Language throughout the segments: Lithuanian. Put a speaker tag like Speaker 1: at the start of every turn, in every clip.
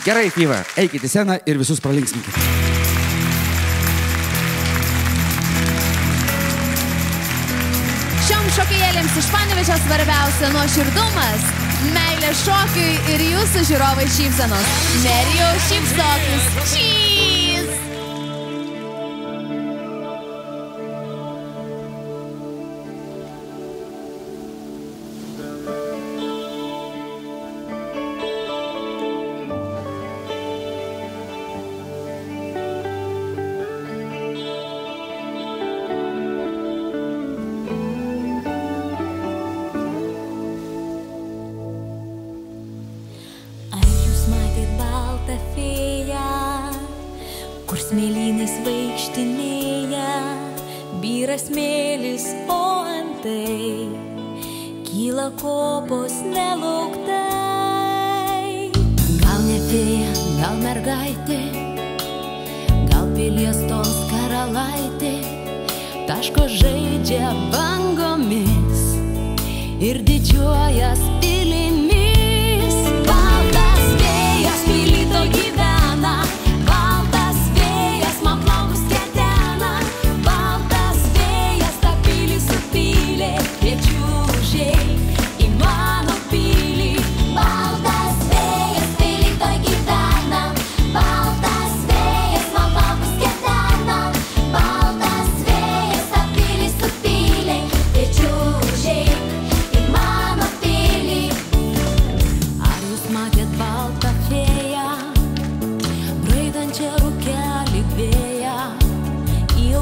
Speaker 1: Gerai, Fyva, eikite į sceną ir visus pralinksminkite.
Speaker 2: Šioms šokėjėlėms iš Panevėžio svarbiausia nuoširdumas, meilė šokiui ir jūsų žiūrovai šypsenos. Nerijau, šypsokis. Cheese!
Speaker 3: Kur smėlynais vaikštinėja, byra smėlis, o antai kyla kopos nelauktai. Gal ne fėja, gal mergaitė, gal pilies tos karalaitė, taško žaidžia bangomis ir didžiuojas pilimis. Baltas vėjas pilyto gyvena,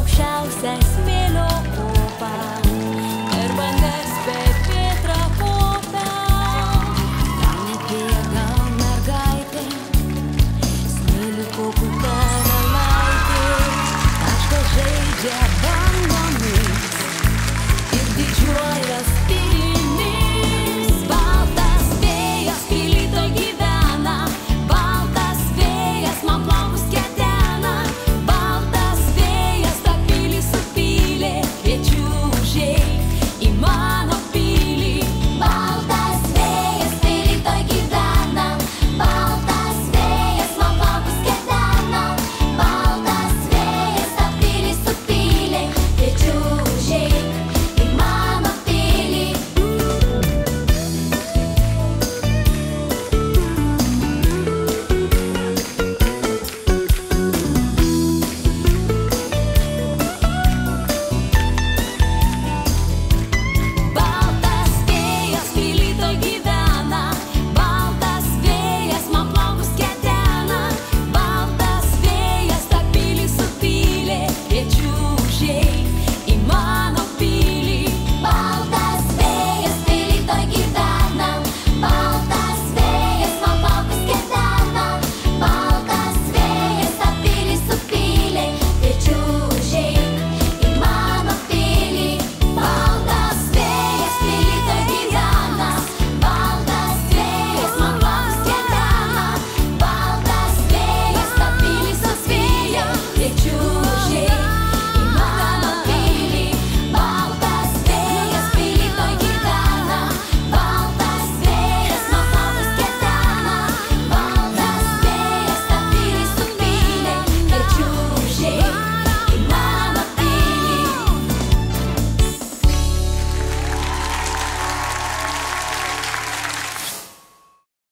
Speaker 3: aukščiausią smėlio kopą.